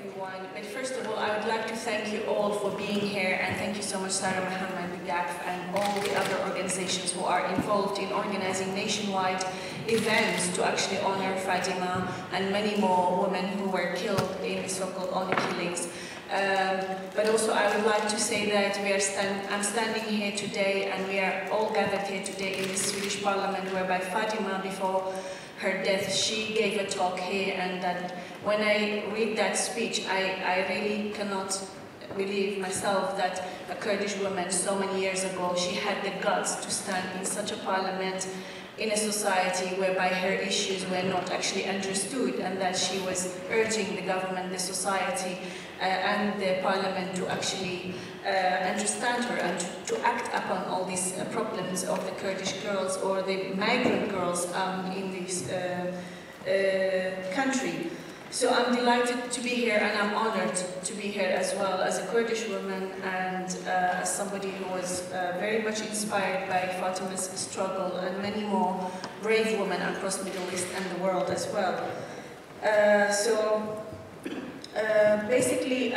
everyone. But first of all, I would like to thank you all for being here, and thank you so much, Sarah Mohammed, the GAPF, and all the other organizations who are involved in organizing nationwide events to actually honor Fadima and many more women who were killed in the so-called honor killings. But also I would like to say that I'm standing here today, and we are all gathered here today in the Swedish Parliament, whereby Fadima, before her death, she gave a talk here, and that when I read that speech, I really cannot believe myself that a Kurdish woman so many years ago, she had the guts to stand in such a parliament in a society whereby her issues were not actually understood, and that she was urging the government, the society, and the parliament to actually understand her and to act upon all these problems of the Kurdish girls or the migrant girls in this country. So I'm delighted to be here, and I'm honored to be here as well as a Kurdish woman and as somebody who was very much inspired by Fatima's struggle and many more brave women across the Middle East and the world as well. Basically,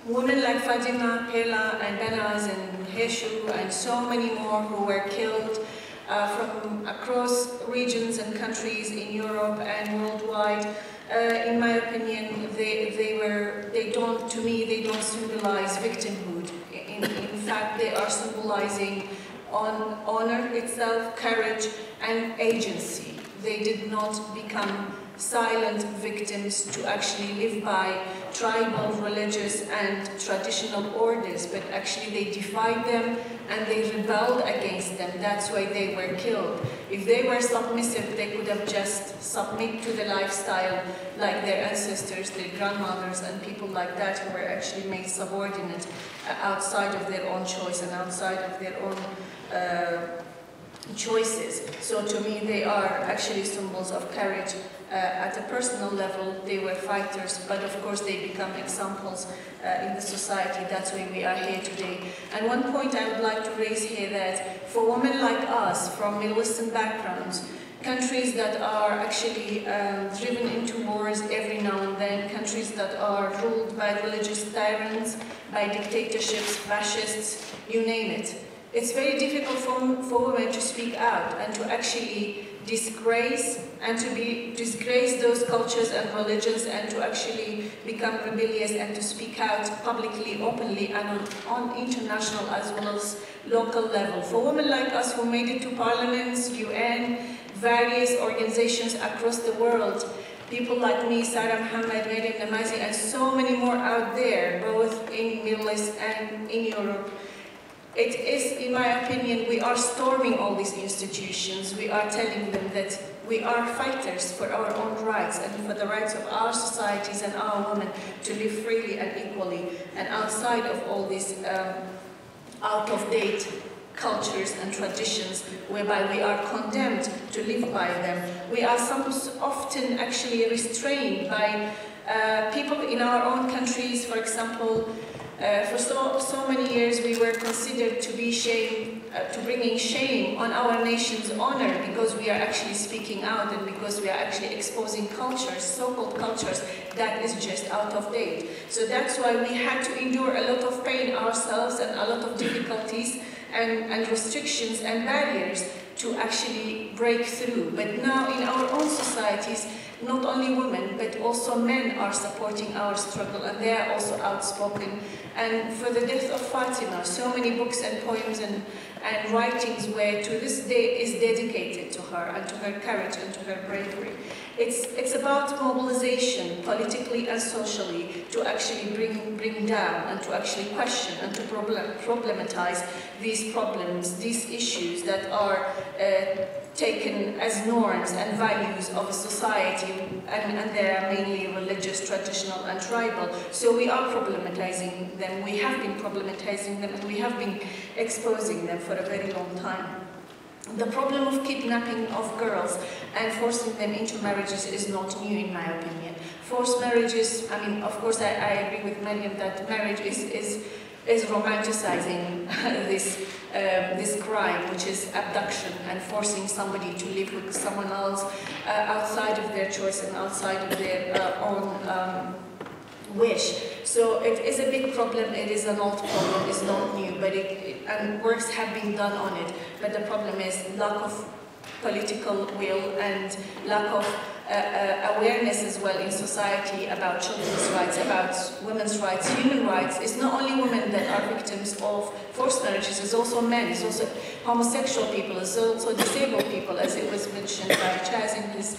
women like Fadima, Pela, and Benaz, and Heshu, and so many more who were killed from across regions and countries in Europe and worldwide. In my opinion, they don't symbolize victimhood. In fact, they are symbolizing honor itself, courage, and agency. They did not become silent victims to actually live by tribal, religious, and traditional orders, but actually they defied them and they rebelled against them. That's why they were killed. If they were submissive, they could have just submit to the lifestyle like their ancestors, their grandmothers, and people like that who were actually made subordinate outside of their own choice and outside of their own choices. So to me, they are actually symbols of courage. At a personal level, they were fighters, but of course they become examples in the society. That's why we are here today. And one point I would like to raise here, that for women like us from Middle Eastern backgrounds, countries that are actually driven into wars every now and then, countries that are ruled by religious tyrants, by dictatorships, fascists, you name it. It's very difficult for women to speak out and to actually disgrace those cultures and religions, and to actually become rebellious and to speak out publicly, openly, and on international as well as local level. For women like us who made it to parliaments, UN, various organizations across the world, people like me, Sarah Mohammed, Miriam Namazi, and so many more out there, both in Middle East and in Europe. It is, in my opinion, we are storming all these institutions. We are telling them that we are fighters for our own rights and for the rights of our societies and our women to live freely and equally, and outside of all these out-of-date cultures and traditions whereby we are condemned to live by them. We are often actually restrained by people in our own countries. For example, for so many years we were considered to be bringing shame on our nation's honor, because we are actually speaking out and because we are actually exposing cultures, so-called cultures, that is just out of date. So that's why we had to endure a lot of pain ourselves and a lot of difficulties and restrictions and barriers to actually break through. But now in our own societies, not only women, but also men are supporting our struggle, and they are also outspoken. And for the death of Fatima, so many books and poems and writings where to this day is dedicated to her and to her courage and to her bravery. It's about mobilization, politically and socially, to actually bring down and to actually question and to problematize these problems, these issues that are taken as norms and values of a society, and they are mainly religious, traditional, and tribal. So we are problematizing them, we have been problematizing them, and we have been exposing them for a very long time. The problem of kidnapping of girls and forcing them into marriages is not new, in my opinion. Forced marriages, I mean, of course I agree with Miriam that marriage is romanticizing this crime, which is abduction and forcing somebody to live with someone else outside of their choice and outside of their own wish. So it is a big problem, it is an old problem, it's not new, but and works have been done on it. But the problem is lack of political will and lack of awareness as well in society about children's rights, about women's rights, human rights. It's not only women that are victims of forced marriages, it's also men, it's also homosexual people, it's also disabled people, as it was mentioned by Chaz in his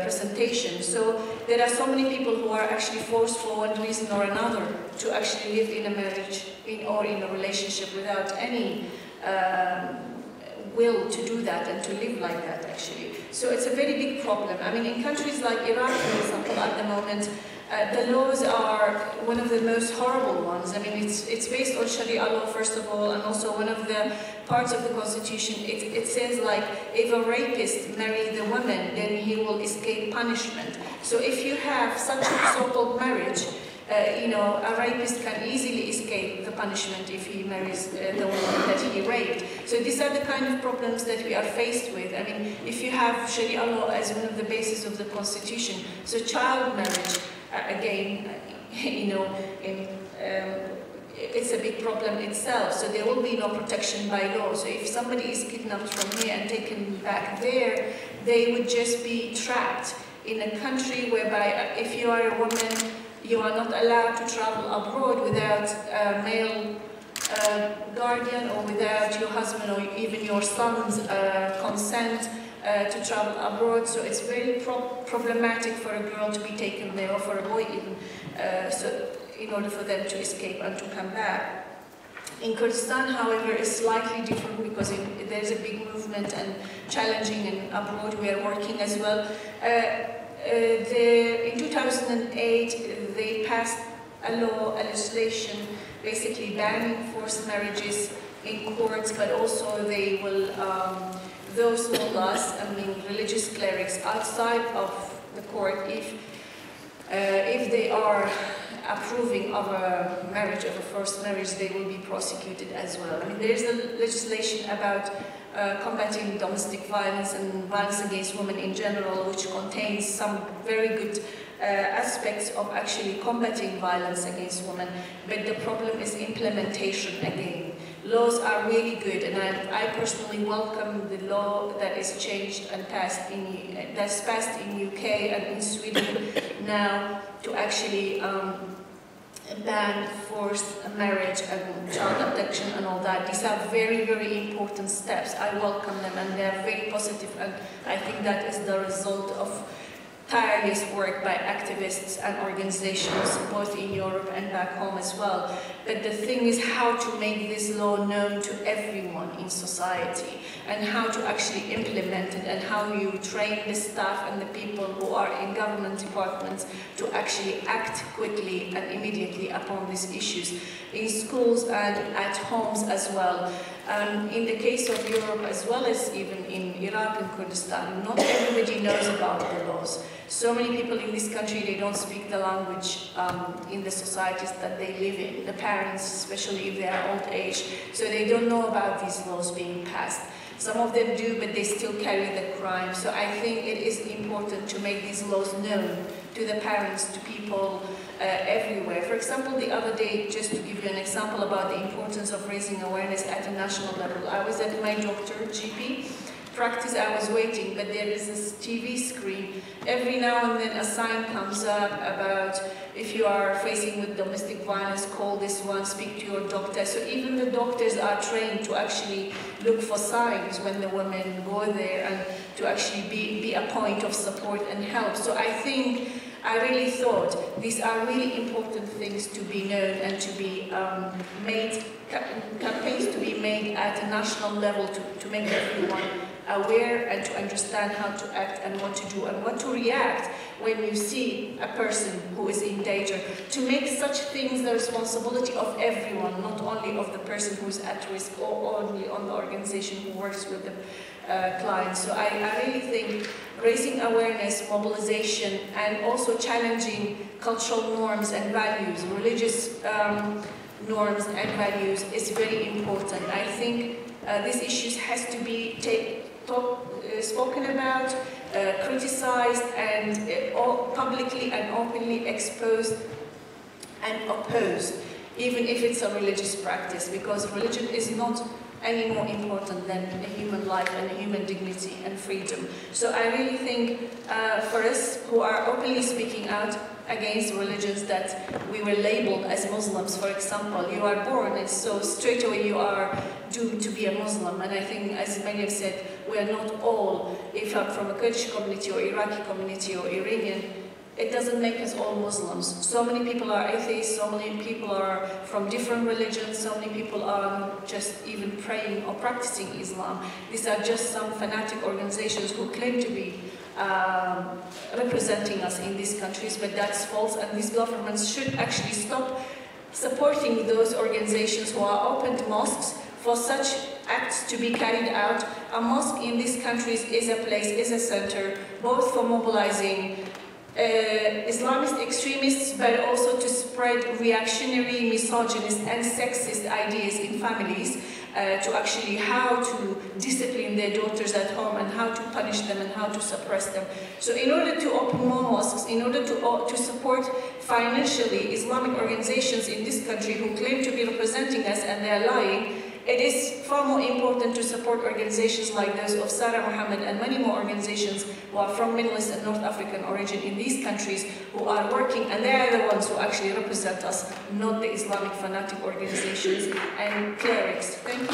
presentation. So there are so many people who are actually forced for one reason or another to actually live in a marriage or in a relationship without any will to do that and to live like that, actually. So it's a very big problem. I mean, in countries like Iraq, for example, at the moment, the laws are one of the most horrible ones. I mean, it's based on Sharia law, first of all, and also one of the parts of the constitution, it says, like, if a rapist marries the woman, then he will escape punishment. So if you have such a so-called marriage, you know, a rapist can easily escape the punishment if he marries the woman that he raped. So these are the kind of problems that we are faced with. I mean, if you have Sharia law as one of the bases of the constitution, so child marriage, again, you know, it's a big problem itself. So there will be no protection by law. So if somebody is kidnapped from here and taken back there, they would just be trapped in a country whereby if you are a woman, you are not allowed to travel abroad without a male guardian or without your husband or even your son's consent to travel abroad. So it's very problematic for a girl to be taken there, or for a boy even, so in order for them to escape and to come back. In Kurdistan, however, it's slightly different because there's a big movement and challenging, and abroad we are working as well. In 2008, they passed a legislation basically banning forced marriages in courts, but also they will, those mullahs, I mean religious clerics outside of the court, if they are approving of a marriage, of a forced marriage, they will be prosecuted as well. I mean, there is a legislation about combating domestic violence and violence against women in general, which contains some very good aspects of actually combating violence against women, but the problem is implementation again. Laws are really good, and I personally welcome the law that is changed and passed in UK and in Sweden now to actually ban forced marriage and child abduction and all that. These are very, very important steps. I welcome them, and they are very positive, and I think that is the result of tireless work by activists and organizations both in Europe and back home as well. But the thing is how to make this law known to everyone in society, and how to actually implement it, and how you train the staff and the people who are in government departments to actually act quickly and immediately upon these issues in schools and at homes as well. In the case of Europe, as well as even in Iraq and Kurdistan, not everybody knows about the laws. So many people in this country, they don't speak the language in the societies that they live in. The parents, especially if they are old age, so they don't know about these laws being passed. Some of them do, but they still carry the crime. So I think it is important to make these laws known to the parents, to people everywhere. For example, the other day, just to give you an example about the importance of raising awareness at a national level, I was at my doctor, GP, practice. I was waiting, but there is this TV screen. Every now and then a sign comes up about if you are facing with domestic violence, call this one, speak to your doctor. So even the doctors are trained to actually look for signs when the women go there, and to actually be a point of support and help. So I really thought these are really important things to be known and to be made, campaigns to be made at a national level to make everyone aware and to understand how to act and what to do and what to react when you see a person who is in danger, to make such things the responsibility of everyone, not only of the person who is at risk or only on the organization who works with the clients. So I really think raising awareness, mobilization, and also challenging cultural norms and values, religious norms and values is very important. I think these issues has to be spoken about, criticized, and publicly and openly exposed and opposed, even if it's a religious practice, because religion is not any more important than a human life and a human dignity and freedom. So I really think for us who are openly speaking out against religions that we were labeled as Muslims, for example, you are born and so straight away you are doomed to be a Muslim. And I think, as many have said, we are not all, if I'm from a Kurdish community or Iraqi community or Iranian, it doesn't make us all Muslims. So many people are atheists, so many people are from different religions, so many people are just even praying or practicing Islam. These are just some fanatic organizations who claim to be representing us in these countries, but that's false, and these governments should actually stop supporting those organizations who are opened mosques for such acts to be carried out. A mosque in these countries is a place, is a center, both for mobilizing Islamist extremists, but also to spread reactionary, misogynist and sexist ideas in families, to actually how to discipline their daughters at home and how to punish them and how to suppress them. So in order to open more mosques, in order to support financially Islamic organizations in this country who claim to be representing us and they're lying, it is far more important to support organizations like those of Sarah Mohammed and many more organizations who are from Middle East and North African origin in these countries who are working, and they are the ones who actually represent us, not the Islamic fanatic organizations and clerics. Thank you.